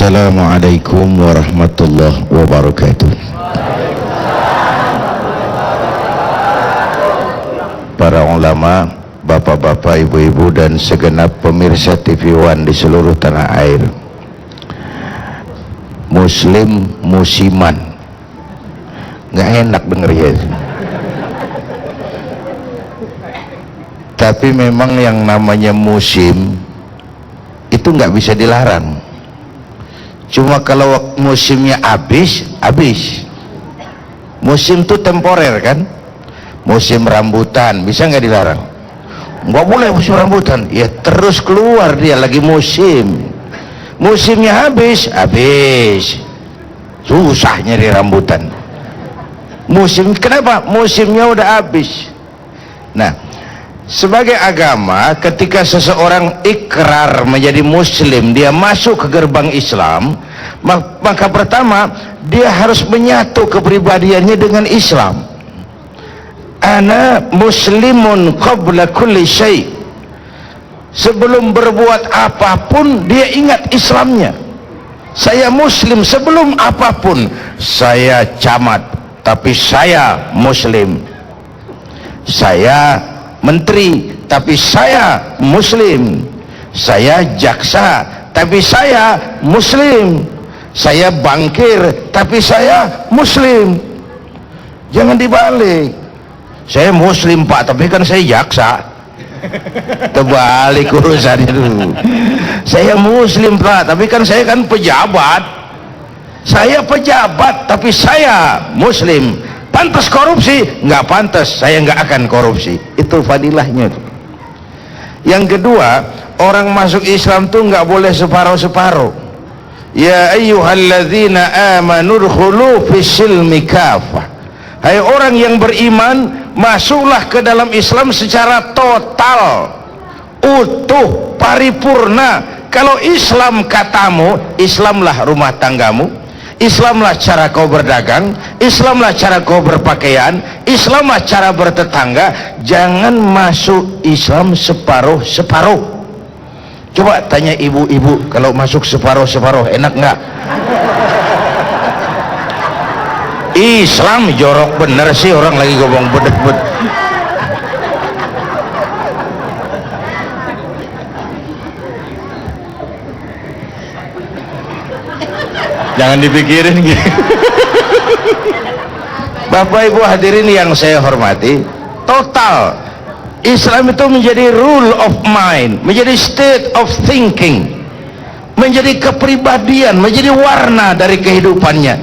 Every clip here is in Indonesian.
Assalamualaikum warahmatullahi wabarakatuh. Para ulama, bapak-bapak, ibu-ibu, dan segenap pemirsa TV One di seluruh tanah air. Muslim musiman, nggak enak dengernya. Tapi memang yang namanya musim itu nggak bisa dilarang. Cuma kalau musimnya habis. Musim itu temporer kan. Musim rambutan bisa nggak dilarang? Nggak boleh musim rambutan. Ya terus keluar dia lagi musim. Musimnya habis. Susah nyari rambutan. Kenapa? Musimnya udah habis. Nah, sebagai agama, ketika seseorang ikrar menjadi muslim, dia masuk ke gerbang Islam, maka pertama dia harus menyatu kepribadiannya dengan Islam. Ana muslimun qabla kulli syai'. Sebelum berbuat apapun dia ingat Islamnya. Saya muslim sebelum apapun. Saya camat tapi saya muslim. Saya menteri tapi saya muslim. Saya jaksa tapi saya muslim. Saya bankir tapi saya muslim. Jangan dibalik. Saya muslim pak tapi kan saya jaksa. Terbalik urusannya dulu. Saya muslim pak tapi kan saya kan pejabat. Saya pejabat tapi saya muslim. Pantas korupsi? Nggak pantas, saya nggak akan korupsi. Itu fadilahnya. Yang kedua, orang masuk Islam tuh nggak boleh separuh-separuh. Ya ayyuhalladzina amanu dkhulu fis-silmi kafah. Hai orang yang beriman, masuklah ke dalam Islam secara total, utuh, paripurna. Kalau Islam katamu, Islamlah rumah tanggamu, Islamlah cara kau berdagang, Islamlah cara kau berpakaian, Islamlah cara bertetangga. Jangan masuk Islam separuh-separuh. Coba tanya ibu-ibu, kalau masuk separuh-separuh enak nggak? Islam jorok bener sih, orang lagi ngomong bedet-bedet. Jangan dipikirin gitu. Bapak Ibu hadirin yang saya hormati, total Islam itu menjadi rule of mind, menjadi state of thinking, menjadi kepribadian, menjadi warna dari kehidupannya,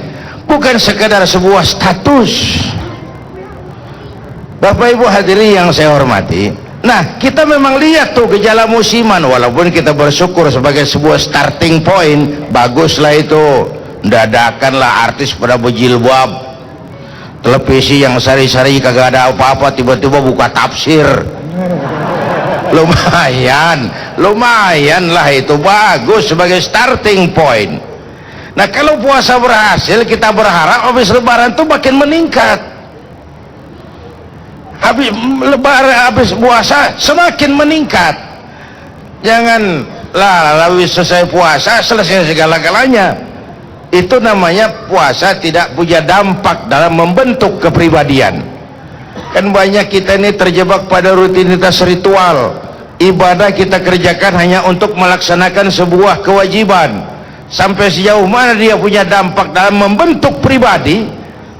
bukan sekadar sebuah status. Bapak Ibu hadirin yang saya hormati, nah kita memang lihat tuh gejala musiman, walaupun kita bersyukur sebagai sebuah starting point, baguslah itu. Dadakanlah artis pada berjilbab, televisi yang sari-sari kagak ada apa-apa tiba-tiba buka tafsir. Lumayan lah, itu bagus sebagai starting point. Nah kalau puasa berhasil, kita berharap habis lebaran tuh makin meningkat. Habis puasa semakin meningkat. Jangan habis selesai puasa selesai segala-galanya. Itu namanya puasa tidak punya dampak dalam membentuk kepribadian. Kan banyak kita ini terjebak pada rutinitas ritual. Ibadah kita kerjakan hanya untuk melaksanakan sebuah kewajiban. Sampai sejauh mana dia punya dampak dalam membentuk pribadi,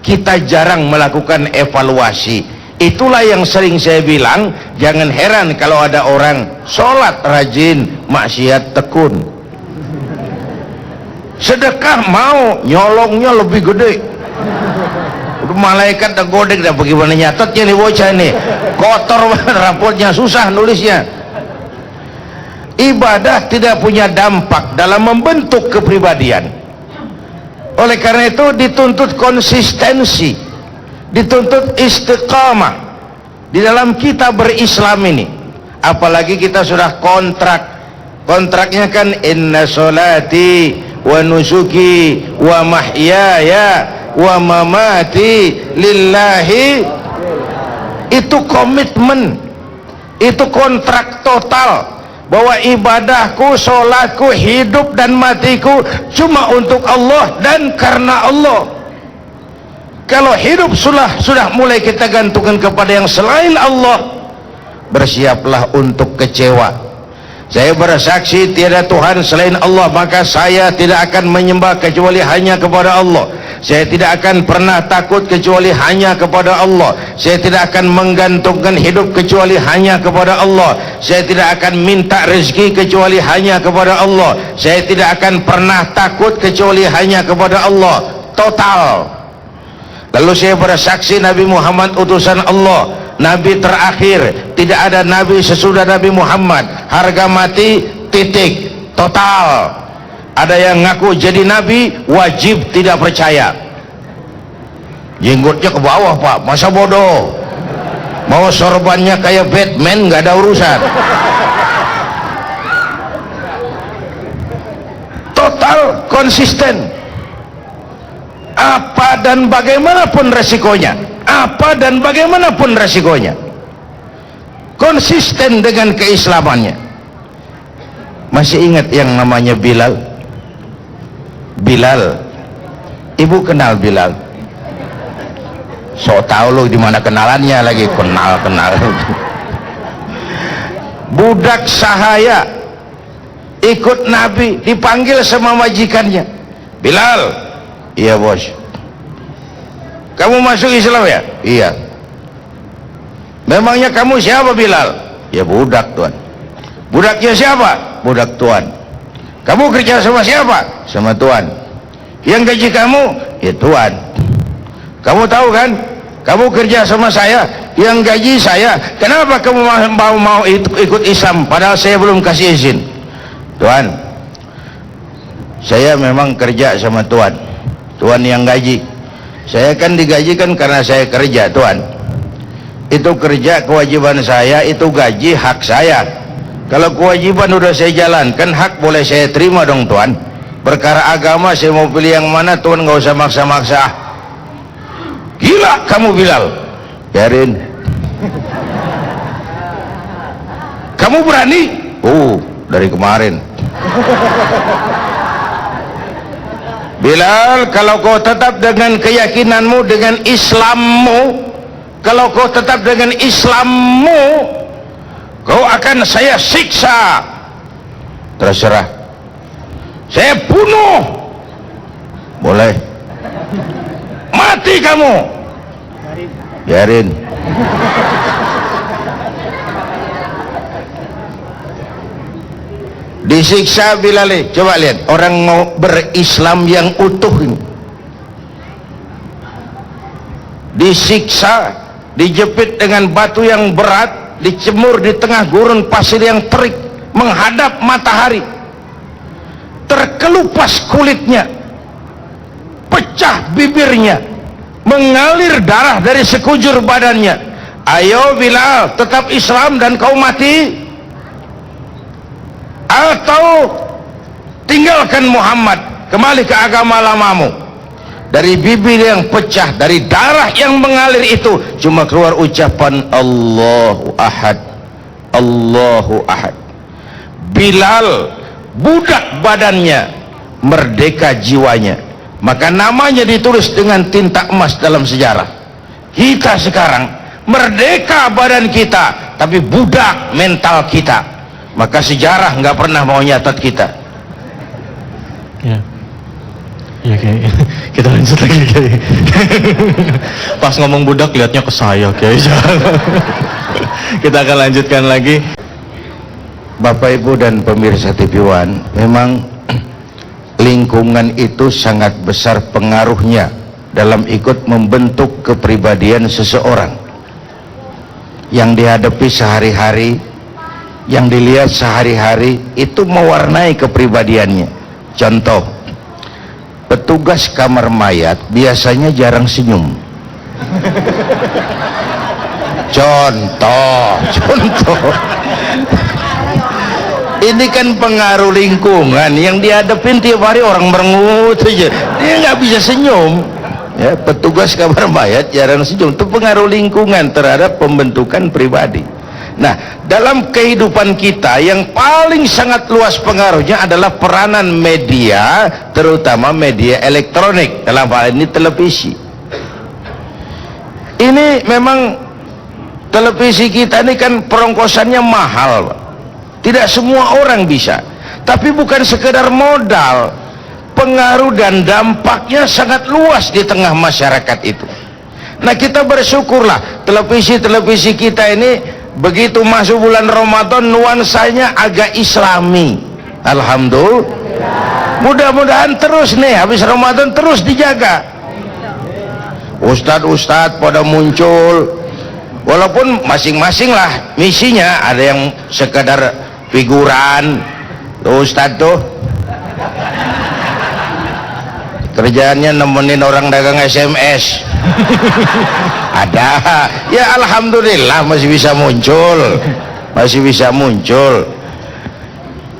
kita jarang melakukan evaluasi. Itulah yang sering saya bilang, jangan heran kalau ada orang sholat rajin, maksiat tekun. Sedekah mau, nyolongnya lebih gede. Udah malaikat dah godek dah, bagaimana nyatetnya nih bocah nih, kotor banget rapotnya, susah nulisnya. Ibadah tidak punya dampak dalam membentuk kepribadian. Oleh karena itu dituntut konsistensi, dituntut istiqamah di dalam kita berislam ini. Apalagi kita sudah kontraknya kan inna sholati wa nusuki wa mahyaya wa mamati lillahi. Itu komitmen, itu kontrak total. bahwa ibadahku, sholatku, hidup dan matiku cuma untuk Allah dan karena Allah. Kalau hidup sudah mulai kita gantungkan kepada yang selain Allah, bersiaplah untuk kecewa. Saya bersaksi tiada Tuhan selain Allah, maka saya tidak akan menyembah kecuali hanya kepada Allah. Saya tidak akan pernah takut kecuali hanya kepada Allah. Saya tidak akan menggantungkan hidup kecuali hanya kepada Allah. Saya tidak akan minta rezeki kecuali hanya kepada Allah. Saya tidak akan pernah takut kecuali hanya kepada Allah. Total. Lalu saya bersaksi Nabi Muhammad utusan Allah, Nabi terakhir, tidak ada Nabi sesudah Nabi Muhammad. Harga mati, titik, total. Ada yang ngaku jadi Nabi, wajib tidak percaya. Jenggotnya ke bawah Pak, masa bodoh. Mau sorbannya kayak Batman, nggak ada urusan. Total konsisten. Apa dan bagaimanapun resikonya, apa dan bagaimanapun resikonya, konsisten dengan keislamannya. Masih ingat yang namanya Bilal? Bilal, ibu kenal Bilal? So tahu lu di mana kenalannya lagi, kenal. Budak sahaya ikut Nabi, dipanggil sama majikannya. Bilal, iya bos. Kamu masuk Islam ya? Iya. Memangnya kamu siapa Bilal? Ya budak Tuan. Budaknya siapa? Budak Tuan. Kamu kerja sama siapa? Sama Tuan. Yang gaji kamu? Ya Tuan. Kamu tahu kan? Kamu kerja sama saya, yang gaji saya. Kenapa kamu mau ikut Islam padahal saya belum kasih izin? Tuan, saya memang kerja sama Tuan. Tuan yang gaji. Saya kan digajikan karena saya kerja Tuan. Itu kerja kewajiban saya, itu gaji hak saya. Kalau kewajiban udah saya jalankan, hak boleh saya terima dong Tuan. Perkara agama saya mau pilih yang mana Tuan, nggak usah maksa-maksa. Gila kamu Bilal. Biarin. Kamu berani? Dari kemarin. Bilal, kalau kau tetap dengan keyakinanmu, dengan Islammu, kalau kau tetap dengan Islammu, kau akan saya siksa. Terserah. Saya bunuh. Boleh. Mati kamu. Biarin. Disiksa Bilal. Coba lihat orang mau berislam yang utuh ini, disiksa, dijepit dengan batu yang berat, dicemur di tengah gurun pasir yang terik menghadap matahari, terkelupas kulitnya, pecah bibirnya, mengalir darah dari sekujur badannya. Ayo Bilal, tetap Islam dan kau mati, atau tinggalkan Muhammad, kembali ke agama lamamu. Dari bibir yang pecah, dari darah yang mengalir itu cuma keluar ucapan Allahu Ahad, Allahu Ahad. Bilal, budak badannya, merdeka jiwanya, maka namanya ditulis dengan tinta emas dalam sejarah. Kita sekarang merdeka badan kita, tapi budak mental kita, maka sejarah nggak pernah mau nyatat kita. Ya kayak kita lanjut lagi kayak. Pas ngomong budak liatnya ke saya kayak. Kita akan lanjutkan lagi. Bapak Ibu dan pemirsa TV One, memang lingkungan itu sangat besar pengaruhnya dalam ikut membentuk kepribadian seseorang. Yang dihadapi sehari-hari, yang dilihat sehari-hari itu mewarnai kepribadiannya. Contoh, petugas kamar mayat biasanya jarang senyum. Contoh. Ini kan pengaruh lingkungan yang dihadapin tiap hari, orang merengut saja, dia nggak bisa senyum. Ya, petugas kamar mayat jarang senyum, itu pengaruh lingkungan terhadap pembentukan pribadi. Nah, dalam kehidupan kita yang paling sangat luas pengaruhnya adalah peranan media, terutama media elektronik, dalam hal ini televisi. Ini memang televisi kita ini kan perongkosannya mahal, Pak. Tidak semua orang bisa, tapi bukan sekedar modal, pengaruh dan dampaknya sangat luas di tengah masyarakat itu. Nah, kita bersyukurlah televisi kita ini begitu masuk bulan Ramadan nuansanya agak islami. Alhamdulillah. Mudah-mudahan terus nih habis Ramadan terus dijaga. Ustadz pada muncul, walaupun masing-masing lah misinya, ada yang sekedar figuran. Tuh Ustadz tuh kerjaannya nemenin orang dagang SMS. Ada, ya alhamdulillah masih bisa muncul.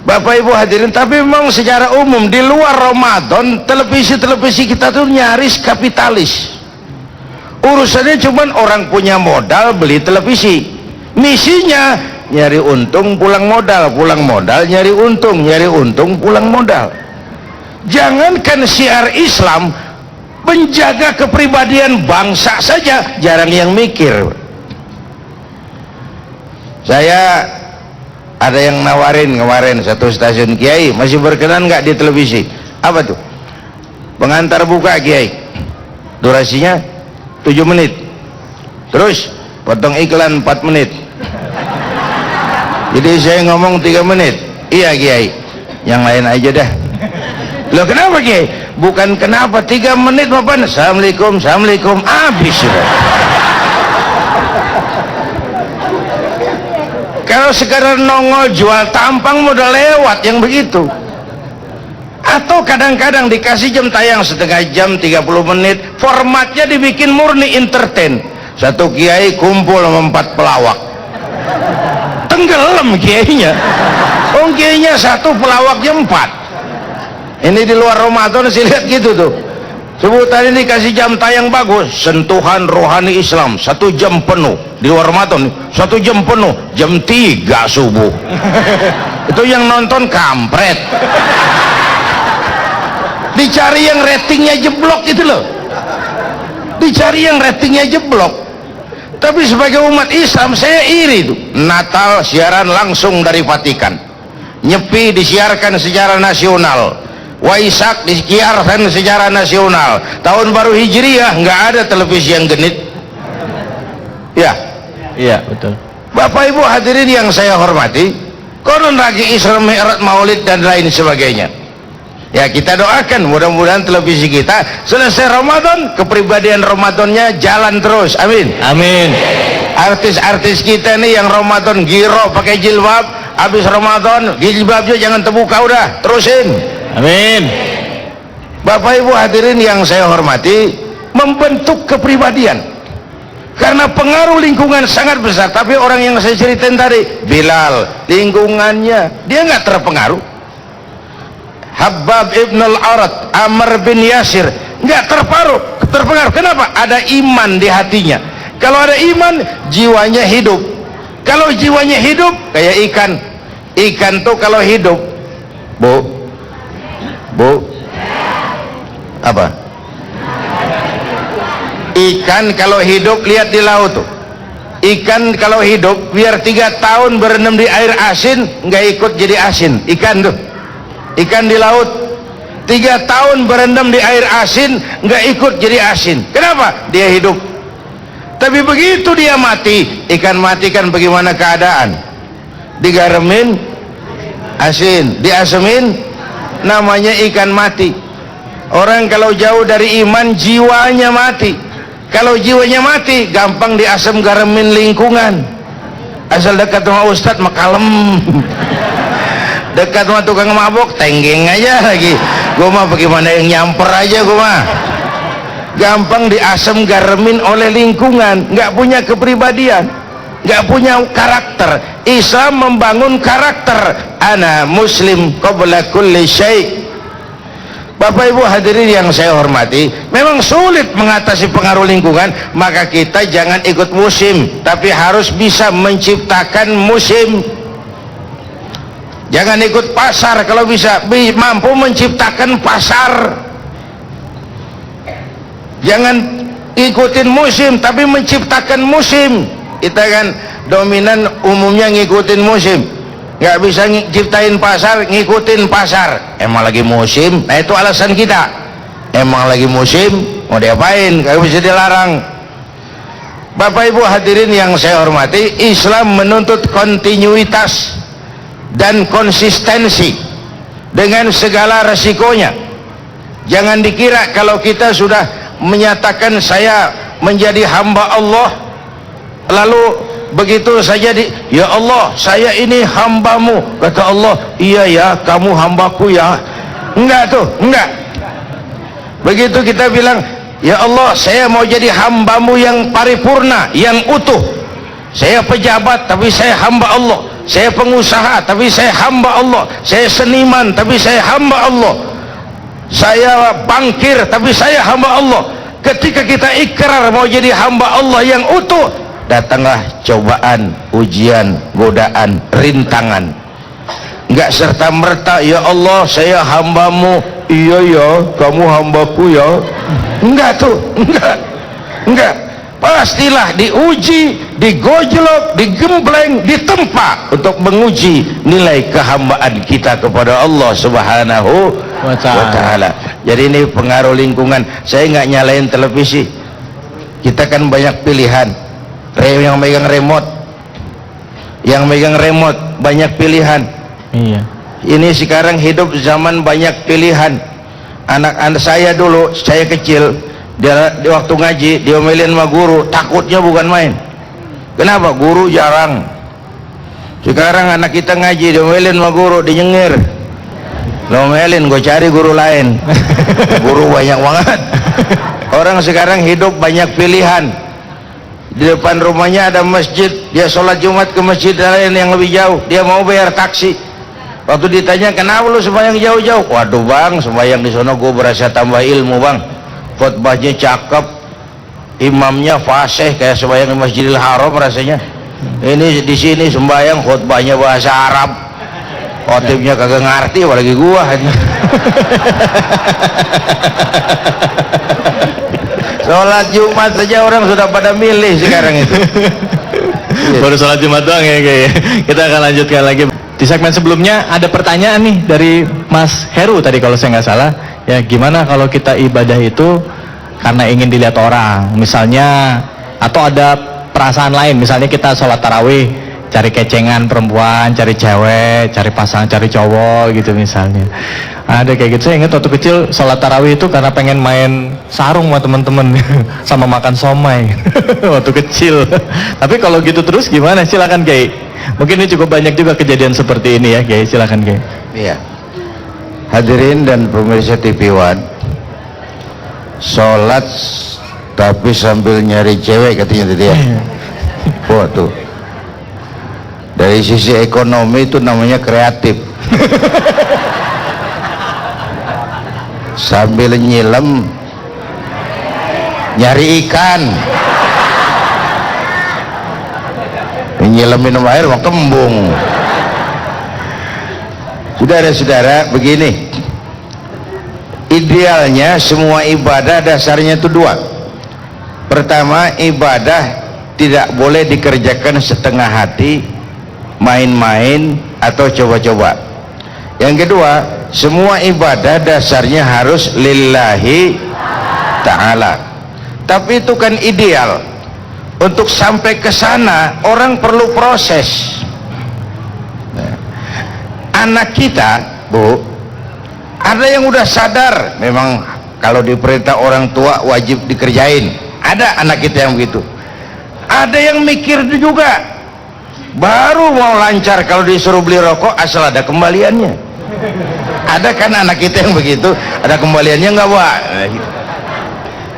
Bapak Ibu hadirin, tapi memang secara umum di luar Ramadan televisi kita tuh nyaris kapitalis. Urusannya cuman orang punya modal beli televisi, misinya nyari untung pulang modal, nyari untung pulang modal. Jangankan syiar Islam, menjaga kepribadian bangsa saja jarang yang mikir. Saya ada yang nawarin kemarin satu stasiun, Kiai masih berkenan nggak di televisi? Apa tuh? Pengantar buka Kiai, durasinya 7 menit, terus potong iklan 4 menit, jadi saya ngomong 3 menit. Iya Kiai, yang lain aja dah. Loh kenapa Kiai? Bukan kenapa, 3 menit apa? Assalamualaikum habis sudah. Kalau sekarang nongol jual tampang udah lewat yang begitu. Atau kadang-kadang dikasih jam tayang setengah jam 30 menit, formatnya dibikin murni entertain. Satu kiai kumpul sama 4 pelawak, tenggelam kiainya. Kiainya 1, pelawaknya 4. Ini di luar Ramadan sih lihat gitu tuh. Sebutan ini dikasih jam tayang bagus, sentuhan rohani Islam, 1 jam penuh. Di luar Ramadan 1 jam penuh, jam 3 subuh. Itu yang nonton kampret. Dicari yang ratingnya jeblok itu loh, dicari yang ratingnya jeblok. Tapi sebagai umat Islam saya iri tuh. Natal siaran langsung dari Vatikan, Nyepi disiarkan secara nasional, Waisak disiarkan secara nasional, Tahun Baru Hijriah nggak ada televisi yang genit. Ya, iya betul. Bapak Ibu hadirin yang saya hormati, konon lagi Isra Mi'raj, Maulid dan lain sebagainya. Ya kita doakan mudah-mudahan televisi kita selesai Ramadan, kepribadian Ramadannya jalan terus. Amin. Amin. Artis-artis kita nih yang Ramadan giro pakai jilbab, habis Ramadan jilbabnya jangan terbuka, udah terusin. Amin. Bapak Ibu hadirin yang saya hormati, membentuk kepribadian karena pengaruh lingkungan sangat besar. Tapi orang yang saya ceritain tadi, Bilal, lingkungannya dia nggak terpengaruh. Habab ibn al-Arad, Amr bin Yasir nggak terpengaruh. Kenapa? Ada iman di hatinya. Kalau ada iman, jiwanya hidup. Kalau jiwanya hidup kayak ikan tuh kalau hidup, bu apa? Ikan kalau hidup lihat di laut tuh. Ikan kalau hidup biar 3 tahun berendam di air asin nggak ikut jadi asin. Ikan tuh, ikan di laut 3 tahun berendam di air asin nggak ikut jadi asin. Kenapa? Dia hidup. Tapi begitu dia mati, ikan mati kan bagaimana keadaan? Digaremin asin, diasemin, namanya ikan mati. Orang kalau jauh dari iman jiwanya mati. Kalau jiwanya mati gampang diasem garemin lingkungan. Asal dekat sama ustadz mah kalem. Dekat sama tukang mabok tenggeng aja lagi. Gua mah bagaimana yang nyamper aja gua mah. Gampang diasem garemin oleh lingkungan, nggak punya kepribadian, nggak punya karakter. Islam membangun karakter. Ana muslim qabla kulli syai'. Bapak Ibu hadirin yang saya hormati, memang sulit mengatasi pengaruh lingkungan, maka kita jangan ikut musim, tapi harus bisa menciptakan musim. Jangan ikut pasar, kalau bisa mampu menciptakan pasar. Jangan ikutin musim, tapi menciptakan musim. Kita kan dominan umumnya ngikutin musim, nggak bisa ciptain pasar, ngikutin pasar. Emang lagi musim, nah itu alasan kita. Emang lagi musim, mau diapain, nggak bisa dilarang. Bapak Ibu hadirin yang saya hormati, Islam menuntut kontinuitas dan konsistensi dengan segala resikonya. Jangan dikira kalau kita sudah menyatakan saya menjadi hamba Allah, lalu begitu saja ya Allah saya ini hambamu, kata Allah iya ya kamu hambaku ya. Enggak tuh, enggak. Begitu kita bilang ya Allah saya mau jadi hambamu yang paripurna, yang utuh. Saya pejabat tapi saya hamba Allah, saya pengusaha tapi saya hamba Allah, saya seniman tapi saya hamba Allah, saya bankir tapi saya hamba Allah. Ketika kita ikrar mau jadi hamba Allah yang utuh, datanglah cobaan, ujian, godaan, rintangan. Enggak serta merta ya Allah saya hambamu, iya ya kamu hambaku ya. Enggak tuh, enggak. Pastilah diuji, digojlok, digembleng, ditempa untuk menguji nilai kehambaan kita kepada Allah Subhanahu wa Ta'ala. Jadi ini pengaruh lingkungan. Saya nggak nyalain televisi, kita kan banyak pilihan. Yang megang remote banyak pilihan. Iya. Ini sekarang hidup zaman banyak pilihan. Anak-anak saya dulu, saya kecil, dia di waktu ngaji diomelin sama guru, takutnya bukan main. Kenapa? Guru jarang. Sekarang anak kita ngaji diomelin sama guru, dinyengir. Diomelin, gue cari guru lain. Guru banyak banget. Orang sekarang hidup banyak pilihan. Di depan rumahnya ada masjid, dia sholat Jumat ke masjid lain yang lebih jauh, dia mau bayar taksi. Waktu ditanya kenapa lu sembahyang jauh-jauh, waduh bang sembahyang di sono gue berasa tambah ilmu bang, khotbahnya cakep, imamnya fasih kayak sembahyang di Masjidil Haram rasanya. Ini di sini sembahyang khotbahnya bahasa Arab, khotibnya kagak ngerti apalagi gua. Sholat Jumat saja orang sudah pada milih sekarang itu. Baru sholat Jumat doang ya kayak. Kita akan lanjutkan lagi. Di segmen sebelumnya ada pertanyaan nih dari Mas Heru tadi kalau saya nggak salah. Ya gimana kalau kita ibadah itu karena ingin dilihat orang, misalnya, atau ada perasaan lain, misalnya kita sholat tarawih, cari kecengan perempuan, cari cewek, cari pasangan, cari cowok gitu misalnya. Ada kayak gitu. Saya ingat waktu kecil sholat tarawih itu karena pengen main sarung sama teman-teman sama makan somai waktu kecil. Tapi kalau gitu terus gimana? Silakan Kiai. Mungkin ini cukup banyak juga kejadian seperti ini ya Kiai. Silakan Kiai. Iya. Hadirin dan pemirsa TV One, sholat tapi sambil nyari cewek katanya tadi ya. Wah tuh, dari sisi ekonomi itu namanya kreatif. Sambil nyilem nyari ikan, nyilem minum air mau kembung. Saudara-saudara, begini, idealnya semua ibadah dasarnya itu dua. Pertama, ibadah tidak boleh dikerjakan setengah hati, main-main atau coba-coba. Yang kedua, semua ibadah dasarnya harus lillahi ta'ala. Tapi itu kan ideal. Untuk sampai ke sana orang perlu proses. Anak kita, Bu, ada yang udah sadar memang kalau diperintah orang tua wajib dikerjain. Ada anak kita yang begitu. Ada yang mikir juga, baru mau lancar kalau disuruh beli rokok asal ada kembaliannya. Ada kan anak kita yang begitu, ada kembaliannya nggak, Pak?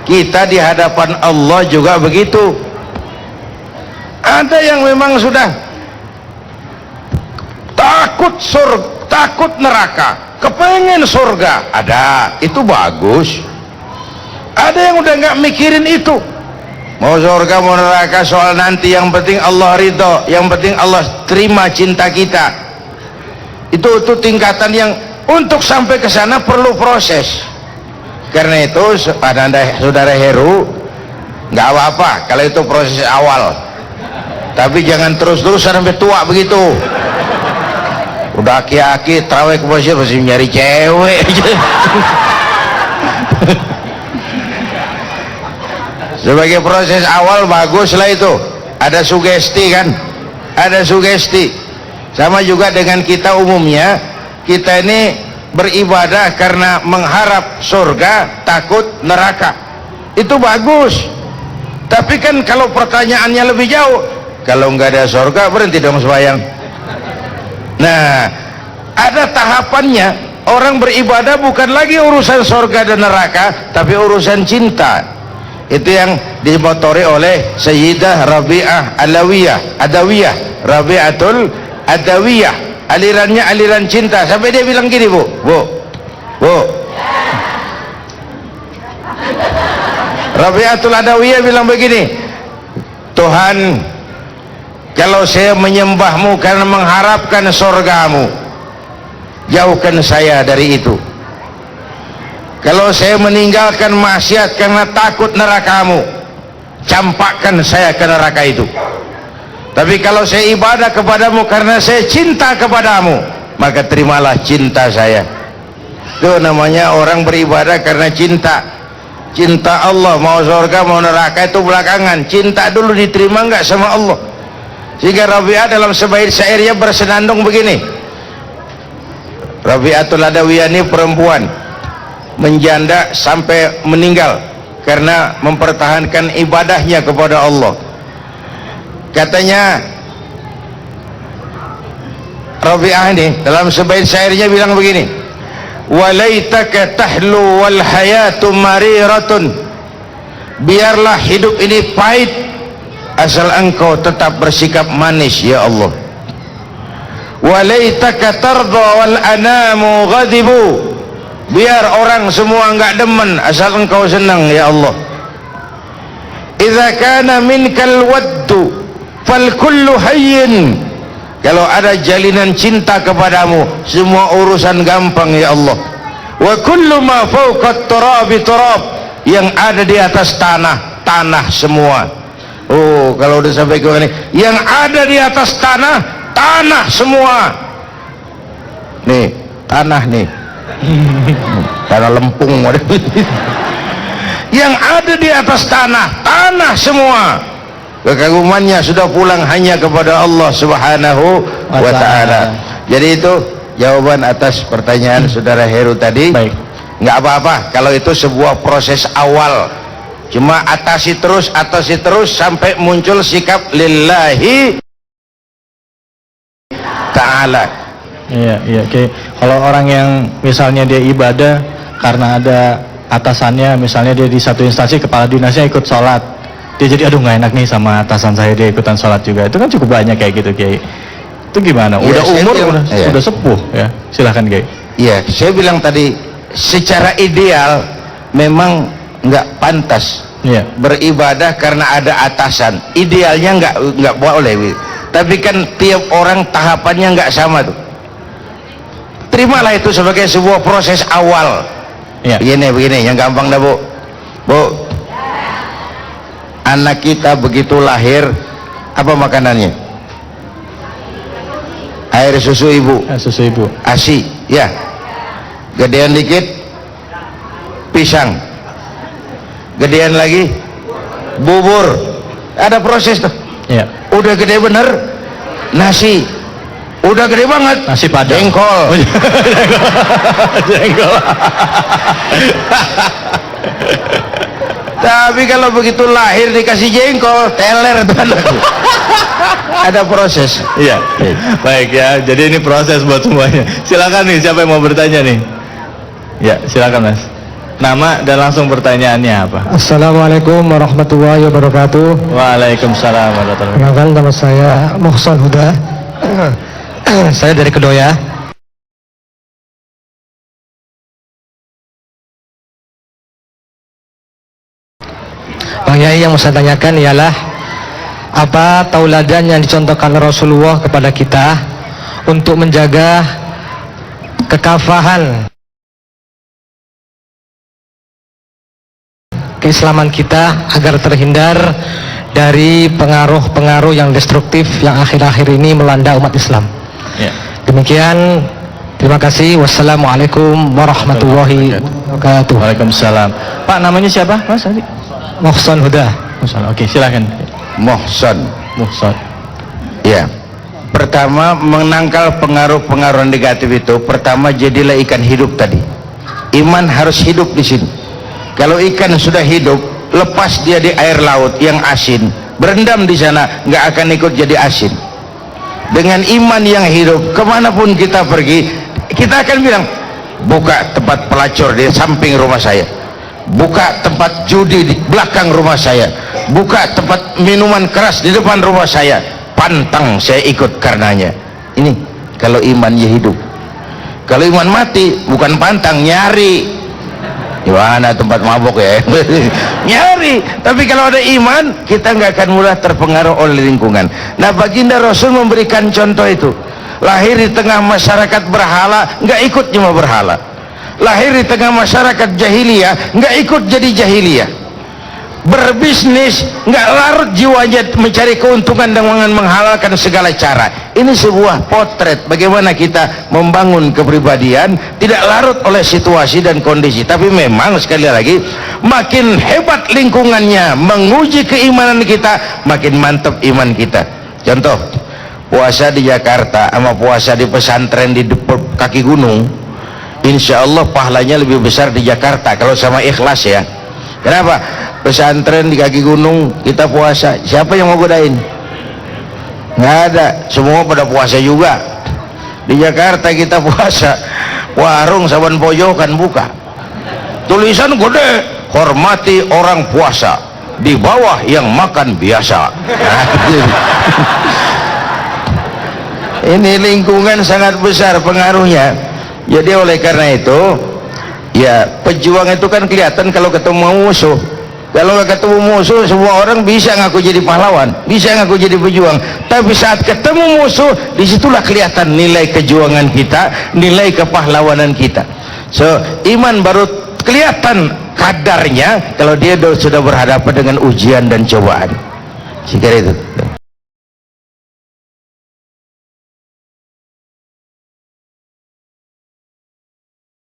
Kita di hadapan Allah juga begitu. Ada yang memang sudah takut surga, takut neraka, kepengen surga, ada, itu bagus. Ada yang udah nggak mikirin itu, mau surga mau neraka soal nanti, yang penting Allah ridho, yang penting Allah terima cinta kita. Itu tingkatan yang untuk sampai ke sana perlu proses. Karena itu saudara Heru, nggak apa-apa kalau itu proses awal, tapi jangan terus-terusan sampai tua begitu. Udah aki-aki terawih ke masjid masih nyari cewek. Sebagai proses awal bagus lah itu, ada sugesti kan, ada sugesti. Sama juga dengan kita umumnya, kita ini beribadah karena mengharap surga, takut neraka, itu bagus. Tapi kan kalau pertanyaannya lebih jauh, kalau nggak ada surga berhenti dong sembahyang. Nah, ada tahapannya. Orang beribadah bukan lagi urusan surga dan neraka, tapi urusan cinta. Itu yang dimotori oleh Sayyidah Rabi'ah Adawiyah, Rabi'atul Adawiyah. Alirannya aliran cinta. Sampai dia bilang gini, Bu. Rabi'atul Adawiyah bilang begini, Tuhan, kalau saya menyembahmu karena mengharapkan surgamu, jauhkan saya dari itu. Kalau saya meninggalkan maksiat karena takut nerakamu, campakkan saya ke neraka itu. Tapi kalau saya ibadah kepadamu karena saya cinta kepadamu, maka terimalah cinta saya. Itu namanya orang beribadah karena cinta. Cinta Allah, mau surga mau neraka itu belakangan. Cinta dulu diterima enggak sama Allah. Sehingga Rabi'ah dalam sebaik syairnya bersenandung begini. Rabi'atul Adawiyah ini perempuan, menjanda sampai meninggal karena mempertahankan ibadahnya kepada Allah. Katanya Rabi'ah ini dalam sebaik syairnya bilang begini, walaitaka tahlu wal hayatu mariratun, biarlah hidup ini pahit asal engkau tetap bersikap manis ya Allah. Walaitaka tardha wal anamu ghadibu, biar orang semua enggak demen asal engkau senang ya Allah. Idza kana minkal waddu fal kullu hayyin, kalau ada jalinan cinta kepadamu semua urusan gampang ya Allah. Wa kullu ma fawqa turabi turab, yang ada di atas tanah tanah semua. Oh, kalau udah sampai ke ini, yang ada di atas tanah tanah semua. Nih tanah nih, tanah lempung. Yang ada di atas tanah tanah semua. Kekagumannya sudah pulang hanya kepada Allah Subhanahu wa ta'ala. Jadi itu jawaban atas pertanyaan saudara Heru tadi. Baik. Nggak apa-apa kalau itu sebuah proses awal, cuma atasi terus sampai muncul sikap lillahi ta'ala. Iya, oke. Kalau orang yang misalnya dia ibadah karena ada atasannya, misalnya dia di satu instansi kepala dinasnya ikut sholat, dia jadi aduh nggak enak nih sama atasan saya, dia ikutan sholat juga. Itu kan cukup banyak kayak gitu, Kiai. Itu gimana? Udah umur, sudah sepuh ya. Silahkan, Kiai. Iya, saya bilang tadi secara ideal memang nggak pantas beribadah karena ada atasan. Idealnya nggak boleh. Tapi kan tiap orang tahapannya nggak sama tuh. Terimalah itu sebagai sebuah proses awal. Ya. Begini, yang gampang dah, Bu. Anak kita begitu lahir, apa makanannya? Air susu ibu. Susu ibu. ASI, ya. Gedean dikit, pisang. Gedean lagi, bubur. Ada proses tuh. Ya. Udah gede bener, nasi. Udah gede banget, nasi padang, jengkol. Jengkol. Tapi kalau begitu lahir dikasih jengkol, teler tuh. Ada proses. Iya. Baik ya, jadi ini proses buat semuanya. Silakan nih, siapa yang mau bertanya nih? Ya, silakan Mas. Nama dan langsung pertanyaannya apa? Assalamualaikum warahmatullahi wabarakatuh. Waalaikumsalam warahmatullahi wabarakatuh. Kenalkan, nama saya Muhsan Huda. Saya dari Kedoya. Yai, yang mau saya tanyakan ialah apa tauladan yang dicontohkan Rasulullah kepada kita untuk menjaga kekafahan keislaman kita agar terhindar dari pengaruh-pengaruh yang destruktif yang akhir-akhir ini melanda umat Islam. Ya. Demikian, terima kasih. Wassalamualaikum warahmatullahi wabarakatuh. Waalaikumsalam. Pak, namanya siapa, Mas? Tadi? Mohson Huda. Muhsan. Oke, silakan. Mohsen. Muhsan. Ya, pertama menangkal pengaruh-pengaruh negatif itu, pertama jadilah ikan hidup tadi. Iman harus hidup di sini. Kalau ikan sudah hidup, lepas dia di air laut yang asin, berendam di sana, nggak akan ikut jadi asin. Dengan iman yang hidup, kemanapun kita pergi, kita akan bilang, buka tempat pelacur di samping rumah saya, buka tempat judi di belakang rumah saya, buka tempat minuman keras di depan rumah saya, pantang saya ikut karenanya. Ini kalau imannya hidup. Kalau iman mati, bukan pantang, nyari gimana tempat mabok ya. Nyari. Tapi kalau ada iman, kita nggak akan mudah terpengaruh oleh lingkungan. Nah, baginda Rasul memberikan contoh itu. Lahir di tengah masyarakat berhala, nggak ikut cuma berhala. Lahir di tengah masyarakat jahiliyah, nggak ikut jadi jahiliyah. Berbisnis, nggak larut jiwanya mencari keuntungan dengan menghalalkan segala cara. Ini sebuah potret bagaimana kita membangun kepribadian, tidak larut oleh situasi dan kondisi. Tapi memang sekali lagi, makin hebat lingkungannya menguji keimanan kita, makin mantap iman kita. Contoh, puasa di Jakarta sama puasa di pesantren di kaki gunung, insya Allah pahalanya lebih besar di Jakarta kalau sama ikhlas ya. Kenapa? Pesantren di kaki gunung kita puasa, siapa yang mau godain? Nggak ada, semua pada puasa juga. Di Jakarta kita puasa, warung saban pojokan buka, tulisan gede, hormati orang puasa, di bawah yang makan biasa. Ini lingkungan sangat besar pengaruhnya. Jadi oleh karena itu, ya pejuang itu kan kelihatan kalau ketemu musuh. Kalau nggak ketemu musuh, semua orang bisa ngaku jadi pahlawan, bisa ngaku jadi pejuang. Tapi saat ketemu musuh, disitulah kelihatan nilai kejuangan kita, nilai kepahlawanan kita. So, iman baru kelihatan kadarnya kalau dia sudah berhadapan dengan ujian dan cobaan. Sekira itu.